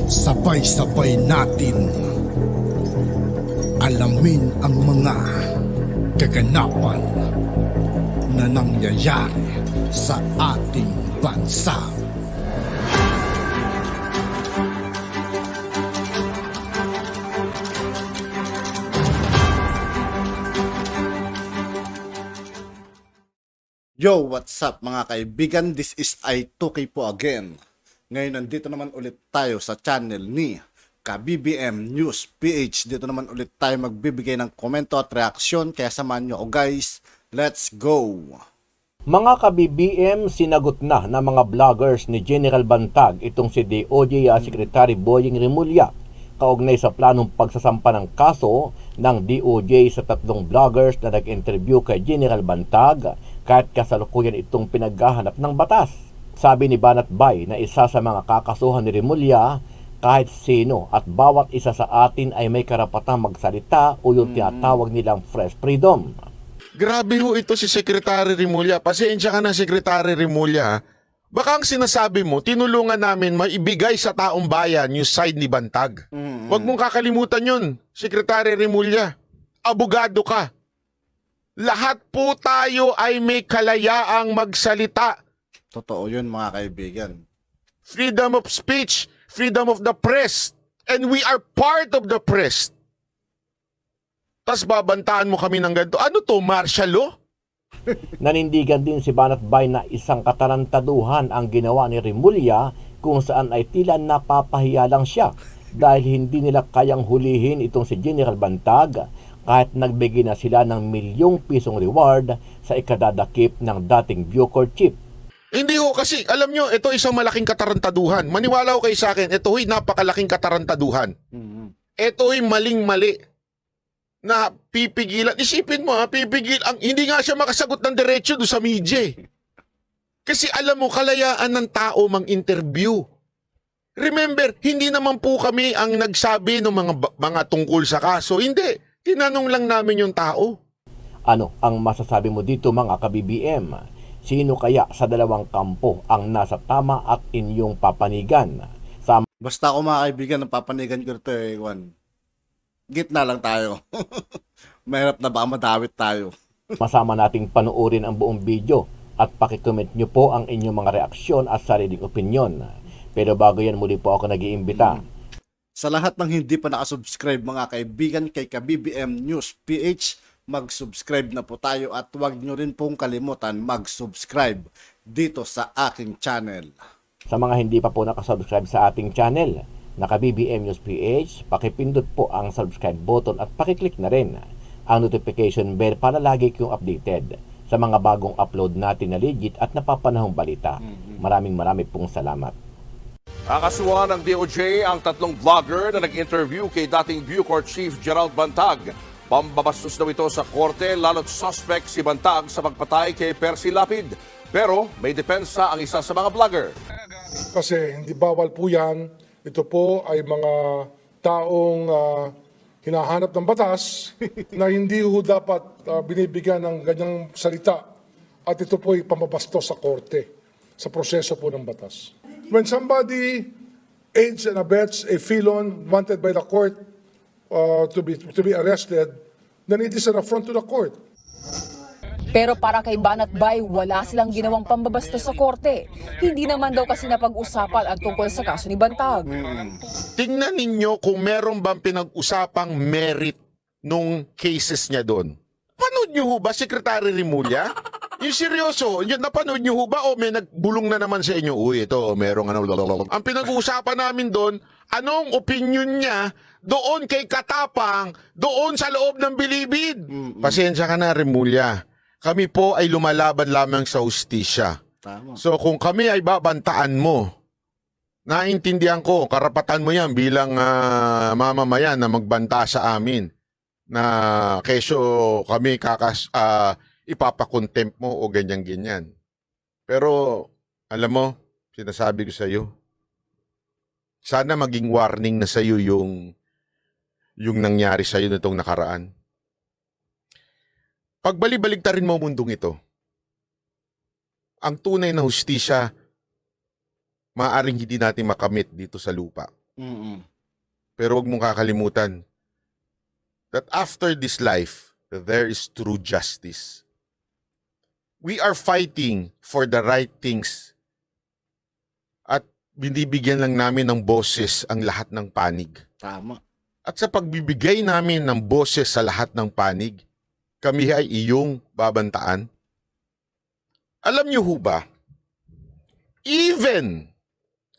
Sabay-sabay natin alamin ang mga kaganapan na nangyayari sa ating bansa. Yo, what's up mga kaibigan? This is I2K po again. Ngayon nandito naman ulit tayo sa channel ni KBBM News PH. Dito naman ulit tayo magbibigay ng komento at reaksyon. Kaya samahan nyo ako guys. Let's go! Mga ka-BBM, sinagot na ng mga vloggers ni General Bantag itong si DOJ Secretary Boying Rimulya kaugnay sa planong pagsasampa ng kaso ng DOJ sa tatlong vloggers na nag-interview kay General Bantag kahit kasalukuyan itong pinaghahanap ng batas. Sabi ni Banat Bay na isa sa mga kakasuhan ni Rimulya, kahit sino at bawat isa sa atin ay may karapatang magsalita o yung tinatawag nilang fresh freedom. Grabe ho ito si Secretary Rimulya. Pasensya ka na, Secretary Rimulya. Baka ang sinasabi mo, tinulungan namin maibigay sa taong bayan yung side ni Bantag. Huwag mong kakalimutan yun, Secretary Rimulya. Abogado ka. Lahat po tayo ay may kalayaang magsalita. Totoo yun mga kaibigan. Freedom of speech, freedom of the press, and we are part of the press. Tas babantaan mo kami ng ganito. Ano to, martial law? Nanindigan din si Banat Bay na isang katarantaduhan ang ginawa ni Rimulya kung saan ay tila napapahiya lang siya dahil hindi nila kayang hulihin itong si General Bantag kahit nagbigay na sila ng milyong-pisong reward sa ikadadakip ng dating Bucor chief. Hindi ho kasi, alam nyo, ito isang malaking katarantaduhan. Maniwala ho kayo sa akin, ito ho'y napakalaking katarantaduhan. Ito ho'y maling-mali na pipigilan. Isipin mo ha, hindi nga siya makasagot ng diretsyo doon sa media. Kasi alam mo, kalayaan ng tao mang-interview. Remember, hindi naman po kami ang nagsabi ng mga tungkol sa kaso. Hindi, tinanong lang namin yung tao. Ano ang masasabi mo dito mga ka-BBM? Sino kaya sa dalawang kampo ang nasa tama at inyong papanigan? Basta ako mga kaibigan, ang papanigan ko ito Juan. Gitna lang tayo. Mahirap na baka madawit tayo. Masama nating panoorin ang buong video at pakicomment nyo po ang inyong mga reaksyon at sariling opinyon. Pero bago yan, muli po ako nag-iimbita. Sa lahat ng hindi pa nakasubscribe mga kaibigan kay KBBM News PH, mag-subscribe na po tayo at huwag nyo rin pong kalimutan mag-subscribe dito sa aking channel. Sa mga hindi pa po nakasubscribe sa ating channel, na KBBM News PH, pakipindot po ang subscribe button at pakiclick na rin ang notification bell para lagi kayong updated sa mga bagong upload natin na legit at napapanahong balita. Maraming pong salamat. Akasuhan ng DOJ ang tatlong vlogger na nag-interview kay dating Bucor Chief Gerald Bantag. Pambabastos daw ito sa korte, lalo't suspect si Bantag sa pagpatay kay Percy Lapid. Pero may depensa ang isa sa mga vlogger. Kasi hindi bawal po yan. Ito po ay mga taong hinahanap ng batas na hindi ho dapat binibigyan ng ganyang salita. At ito po ay pambabastos sa korte, sa proseso po ng batas. When somebody aids and abets a felon wanted by the court to be arrested, then it is an affront to the court. Pero para kay Banat Bay, wala silang ginawang pambabastos sa korte. Hindi naman daw kasi napag-usapan ang tungkol sa kaso ni Bantag. Tingnan ninyo kung meron bang pinag-usapang merit nung cases niya doon. Panood nyo ho ba, Secretary Rimulya? Yung seryoso, napanood nyo ho ba o may nagbulong na naman sa inyo? Uy, ito, merong ano. Ang pinag-uusapan namin doon, anong opinion niya doon kay Katapang, doon sa loob ng bilibid. Pasensya ka na, Rimulya. Kami po ay lumalaban lamang sa hustisya. So kung kami ay babantaan mo, naintindihan ko, karapatan mo yan bilang mamamayan na magbanta sa amin na keso kami ipapakontempt mo o ganyan-ganyan. Pero alam mo, sinasabi ko sa iyo, sana maging warning na sa iyo yung nangyari sa iyo nitong nakaraan. Pagbali-baligtarin mo mundong ito, ang tunay na hustisya, maaaring hindi natin makamit dito sa lupa. Pero huwag mong kakalimutan that after this life, there is true justice. We are fighting for the right things. At binibigyan lang namin ng boses ang lahat ng panig. Tama. At sa pagbibigay namin ng boses sa lahat ng panig, kami ay iyong babantaan. Alam niyo ho ba, even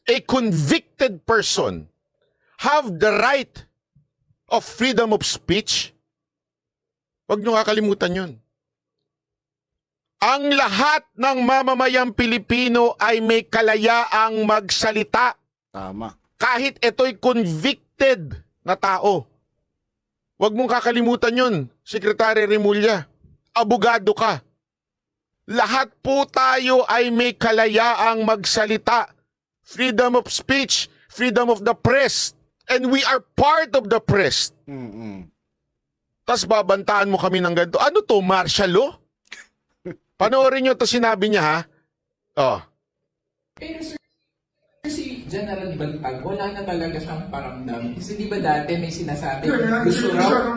a convicted person have the right of freedom of speech? Huwag niyo kakalimutan yun. Ang lahat ng mamamayang Pilipino ay may kalayaang magsalita. Tama. Kahit ito'y convicted na tao. Huwag mong kakalimutan yun, Secretary Remulla. Abogado ka. Lahat po tayo ay may kalayaang magsalita. Freedom of speech, freedom of the press. And we are part of the press. Tas babantaan mo kami ng ganito. Ano to, martial law? Panoorin nyo to, sinabi niya ha. Oh. Pero sir, si General Bantag, wala na talaga siyang paramdam. Kasi di ba dati may sinasabi, gusto raw...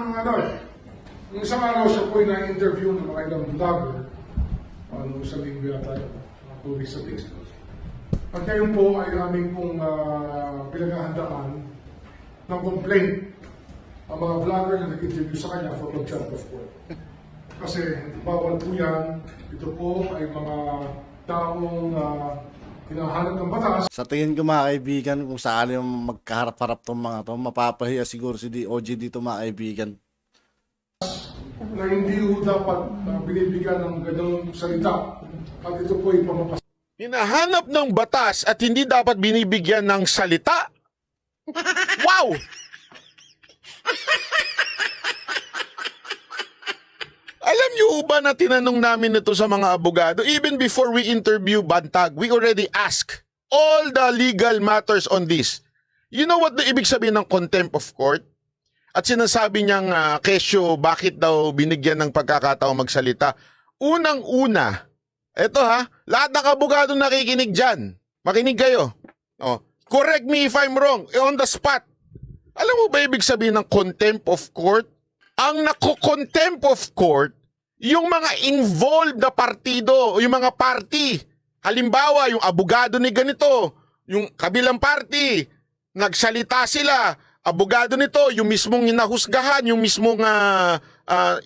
Nung isang araw siya po na-interview ng mga ilang vlogger, sa linggo yata, 2 weeks ago. At ngayon po ay aming pong pinaghahandaan ng complaint ang mga vlogger na nag-interview sa kanya for contempt of court. Kasi bawal po yan. Ito po ay mga taong hinahanap ng batas. Sa tingin ko mga kaibigan, kung sakali magkaharap-harap tong mga to, mapapahiya siguro si DOJ dito mga kaibigan. Na hindi po dapat binibigyan ng ganyang salita. At ito po ay pamapas. Hinahanap ng batas at hindi dapat binibigyan ng salita. Wow! Alam niyo ba na tinanong namin ito sa mga abogado? Even before we interview Bantag, we already ask all the legal matters on this. You know what the ibig sabihin ng contempt of court? At sinasabi niyang kesyo bakit daw binigyan ng pagkakataong magsalita. Unang-una, eto lahat ng abogado nakikinig dyan. Makinig kayo. Oh, correct me if I'm wrong. On the spot. Alam mo ba ibig sabihin ng contempt of court? Ang nako-contempt of court, yung mga involved na partido, yung mga party. Halimbawa, yung abogado ni ganito, yung kabilang party, nagsalita sila. Abogado nito, yung mismong inahusgahan, yung mismong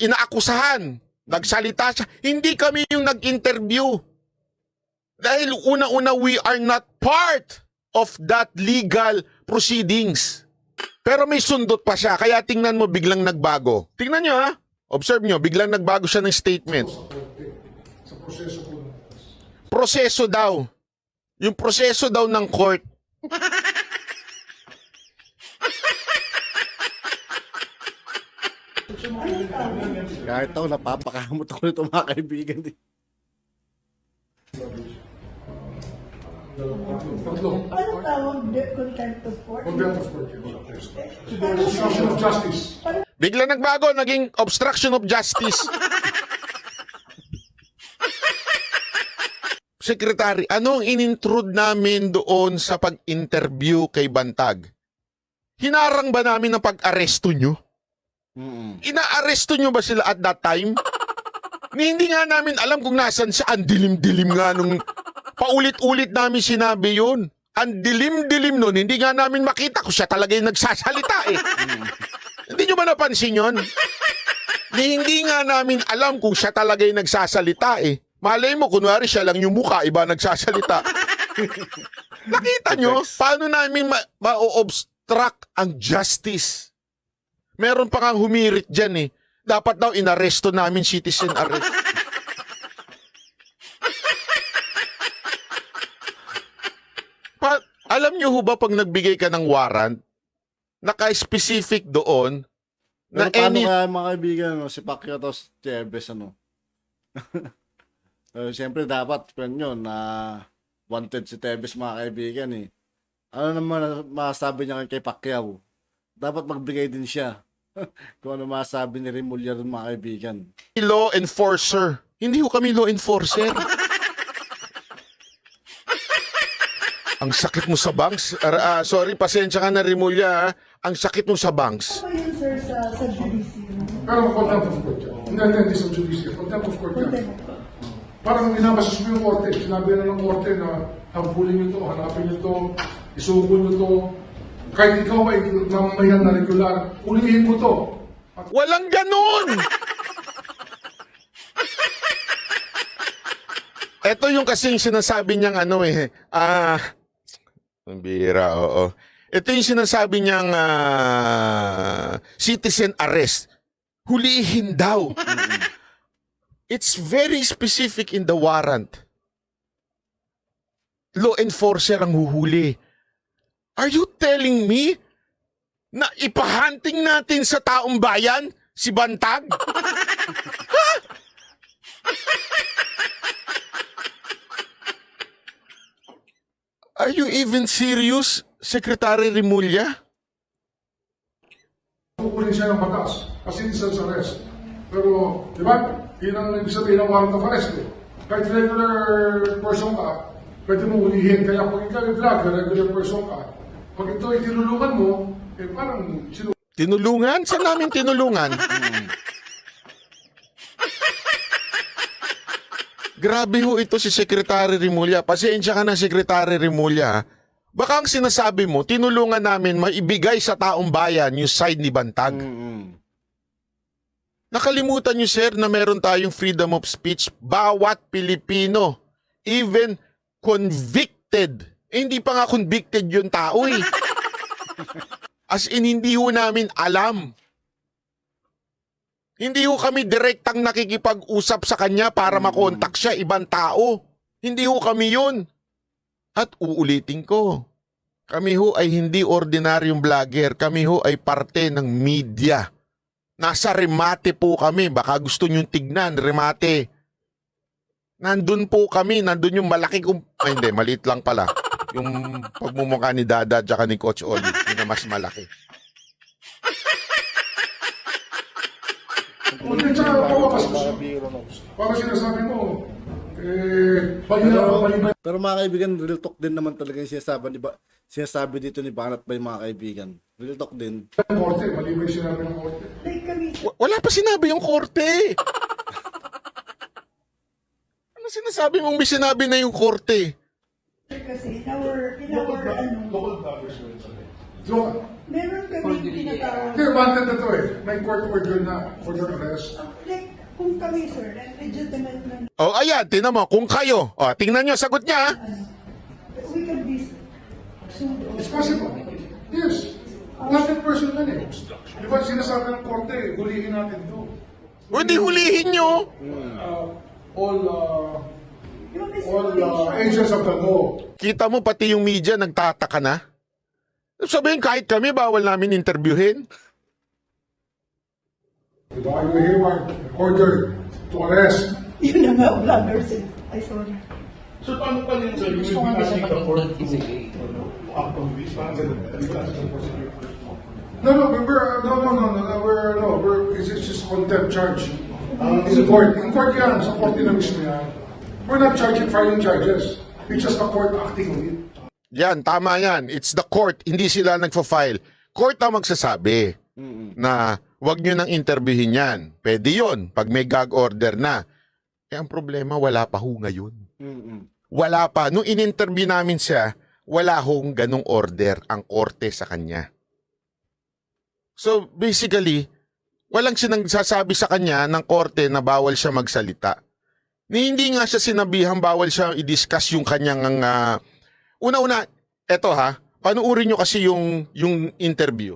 inaakusahan, nagsalita siya. Hindi kami yung nag-interview. Dahil una-una, we are not part of that legal proceedings. Pero may sundot pa siya, kaya tingnan mo biglang nagbago. Tingnan nyo observe nyo, biglang nagbago siya ng statement. Sa proseso po. Proseso daw. Yung proseso daw ng court. Kahit ako, napapakamot ako nito mga kaibigan. Tatlo. Ano tawag contempt of court? Contempt of court. Obstruction of justice. Bigla nagbago, naging obstruction of justice. Secretary, ano ang in-intrude namin doon sa pag-interview kay Bantag? Hinarang ba namin ang pag-aresto nyo? Ina-aresto nyo ba sila at that time? Hindi nga namin alam kung nasan siya. Ang dilim-dilim nga nung paulit-ulit namin sinabi yun. Ang dilim-dilim nun, hindi nga namin makita kung siya talaga yung nagsasalita Hindi nyo ba napansin yun? Hindi nga namin alam kung siya talaga yung nagsasalita Malay mo, kunwari siya lang yung mukha, iba nagsasalita. Nakita nyo, paano namin ma-obstruct ang justice? Meron pa kang humirit dyan Dapat daw inaresto namin, citizen arrest. Alam nyo ho ba pag nagbigay ka ng warrant, naka-specific doon na paano kaya mga kaibigan, si Pacquiao tos Chavez, siyempre dapat, friend nyo, na wanted si Tevez mga kaibigan Ano naman masasabi niya kay Pacquiao? Dapat magbigay din siya. Kung ano masasabi ni Remulla ng mga kaibigan. Law enforcer. Hindi ko kami law enforcer. Ang sakit mo sa bangs? Sorry, pasensya ka na, Rimulya. Ha? Ang sakit mo sa bangs. Ano yun, sir, sa judice? Pero contempt of court yan. Hindi sa judicial. Contempt of court yan. Parang binabastos mo yung korte. Sinabi na ng korte na habulin nyo to, hanapin nyo to, isuko nyo to. Kahit ikaw ay namamayan na regular, ulihin mo to. Walang ganun! Ito yung kasing sinasabi niyang ang bira, oo. Ito yung sinasabi niyang citizen arrest. Hulihin daw. It's very specific in the warrant. Law enforcer ang huhuli. Are you telling me na ipahunting natin sa taong bayan si Bantag? Ha? Are you even serious, Secretary Rimulya? Kukunin siya ng batas, kasi citizen's arrest. Pero, di ba, yun ang ibig sabihin ng warrant of arrest eh. Kahit regular person ka, pwede mo ulihin. Kaya kung ikaw yung vlogger, regular person ka, pag ito ay tinulungan mo, eh parang Tinulungan? Saan namin tinulungan? Grabe ho ito si Secretary Rimulya. Pasensya ka na, Secretary Rimulya. Baka ang sinasabi mo, tinulungan namin maibigay sa taong bayan yung side ni Bantag. Nakalimutan niyo, sir, na meron tayong freedom of speech. Bawat Pilipino, even convicted. Hindi pa nga convicted yung tao eh. As in, hindi ho namin alam. Hindi ho kami direktang nakikipag-usap sa kanya para makontak siya, ibang tao. Hindi ho kami yun. At uulitin ko, kami ho ay hindi ordinaryong vlogger. Kami ho ay parte ng media. Nasa remate po kami. Baka gusto nyong tignan, remate. Nandun po kami. Nandun yung malaki ay hindi, maliit lang pala. Yung pagmumukha ni Dada at ni Coach Oli. Yun na mas malaki. Hindi, tsaka para sinasabi mo, Pero mga kaibigan, real talk din naman talaga yung sinasabi dito ni Banat Bay, mga kaibigan. Real talk din. Korte, mali ba yung sinabi ng korte? Wala pa sinabi yung korte. Ano sinasabi mong may sinabi na yung korte? Kasi in our Local vloggers will local. meron kami tinatawag. Hindi, wanted na to eh. May court order na for the arrest. Like, kung kami, sir, legitimate na, Oh, ayan, tingnan mo, kung kayo. Oh, tingnan nyo, sagot niya. we could be sued. It's possible. Yes. Natin person na eh. Di ba sinasabi ng korte, hulihin natin to. O di hulihin nyo. All agents of the law. Kita mo, pati yung media nagtataka na. Sabihin, kahit kami, bawal namin interviewin. Diba? You hereby ordered to arrest. Yun na nga, vloggers eh. Ay, sorry. So, paano pa rin, sir? You will be asking the court to act on this? It's just contempt charge. In court yan, sa court na mismo yan. We're not charging filing charges. It's just the court acting on it. Yan, tama yan. It's the court, hindi sila nagfa-file. Court ang magsasabi na wag nyo nang interviewin yan. Pwede yun, pag may gag order na. Eh, ang problema, wala pa ho ngayon. Wala pa. Nung in-interview namin siya, wala hong ganong order ang korte sa kanya. So, basically, walang sinagsasabi sa kanya ng korte na bawal siya magsalita. Hindi nga siya sinabihang bawal siya i-discuss yung kanyang una-una, eto ha, panuurin nyo kasi yung interview.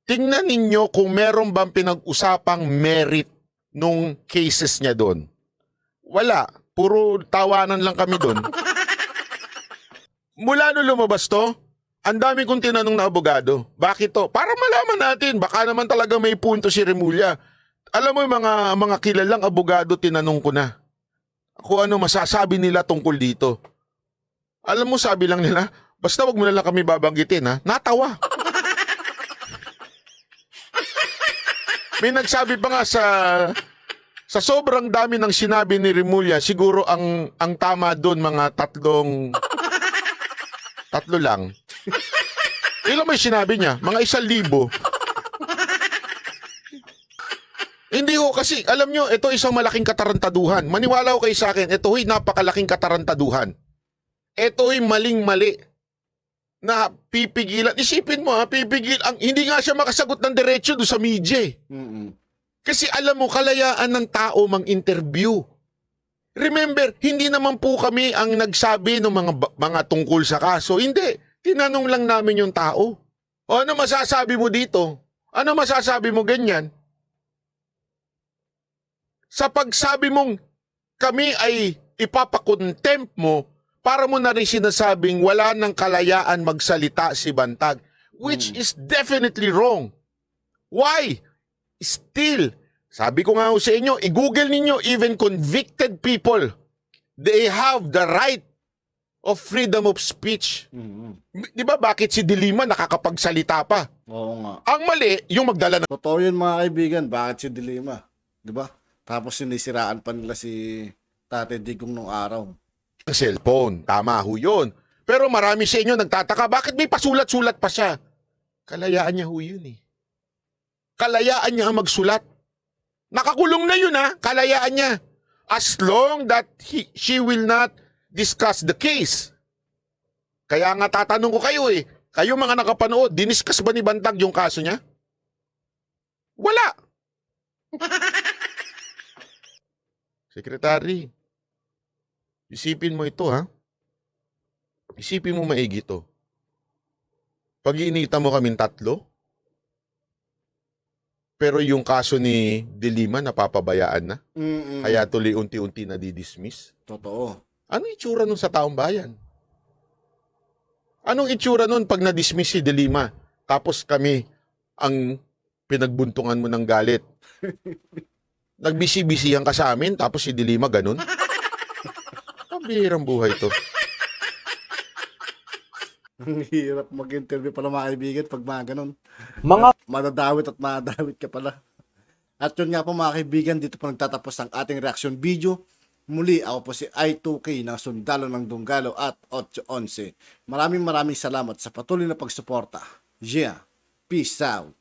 Tingnan ninyo kung meron bang pinag-usapang merit nung cases niya doon. Wala. Puro tawanan lang kami doon. Mula nung lumabas to, ang dami kong tinanong na abogado. Bakit to? Para malaman natin, baka naman talaga may punto si Rimulya. Alam mo yung mga kilalang abogado, tinanong ko na. Kung ano masasabi nila tungkol dito. Alam mo, sabi lang nila, basta wag mo na lang kami babanggitin, ha? Natawa. May nagsabi pa nga sa sobrang dami ng sinabi ni Rimulya, siguro ang tama doon mga 3 lang. Ilan may sinabi niya? Mga 1,000. Hindi ko kasi, alam nyo, ito isang malaking katarantaduhan. Maniwala ko kayo sa akin, ito napakalaking katarantaduhan. Ito maling-mali na pipigilan. Isipin mo hindi nga siya makasagot ng diretso doon sa media. Kasi alam mo, kalayaan ng tao mang-interview. Remember, hindi naman po kami ang nagsabi ng mga tungkol sa kaso. Hindi. Tinanong lang namin yung tao. O ano masasabi mo dito? Ano masasabi mo ganyan? Sa pagsabi mong kami ay ipapakontempt mo, para mo na rin sinasabing wala ng kalayaan magsalita si Bantag, which is definitely wrong. Why? Still, sabi ko nga sa inyo, i-google ninyo, even convicted people, they have the right of freedom of speech. Di ba bakit si De Lima nakakapagsalita pa? Oo nga. Ang mali, yung magdala ng... Totoo yun mga kaibigan, bakit si De Lima? Di ba? Tapos sinisiraan pa nila si Tate Digong nung araw. Ang cellphone, tama ho yun. Pero marami sa inyo nagtataka, bakit may pasulat-sulat pa siya? Kalayaan niya ho yun eh. Kalayaan niya ang magsulat. Nakakulong na yun ha, kalayaan niya. As long that she will not discuss the case. Kaya nga tatanong ko kayo eh, kayo mga nakapanood, diniscuss ba ni Bantag yung kaso niya? Wala. Secretary, isipin mo ito ha. Isipin mo maigi ito. Pag-iinita mo kaming 3, pero yung kaso ni De Lima napapabayaan na. Kaya tuloy unti-unti na didismiss. Totoo. Ano itsura nun sa taong bayan? Anong itsura nun pag na-dismiss si De Lima? Tapos kami ang pinagbuntungan mo ng galit. Nagbisi-bisihan ka sa amin, tapos si De Lima ganun? Ang bihirang buhay to. Ang hirap mag-interview pala mga kaibigan pag mga ganun. Madadawit at madadawit ka pala. At yun nga po mga kaibigan, dito po nagtatapos ang ating reaction video. Muli, ako po si I2K ng Sundalo ng Dunggalo at 811. Maraming salamat sa patuloy na pagsuporta. Yeah, peace out.